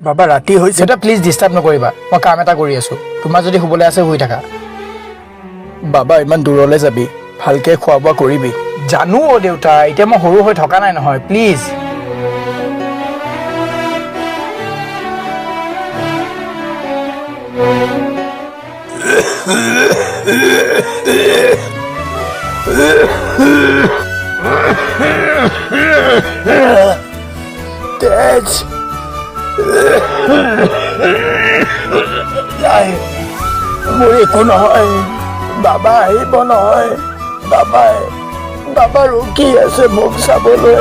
বাবা ৰাতি হৈছে এটা প্লিজ ডিষ্টাৰ্ব নকৰিবা মই কাম এটা কৰি আছো তোমাৰ যদি শুবলৈ আছে শুই থাকা বাবা ইমান দূৰলৈ যাবি ভালকে খোৱা বোৱা কৰিবি জানো অ দেউতা এতিয়া মই সৰু হৈ থকা নাই নহয় প্লিজ Dad. Này, মোৰ একো নহয় বাবা আহিব নহয় বাবা ৰখি আছে মোক চাবলৈ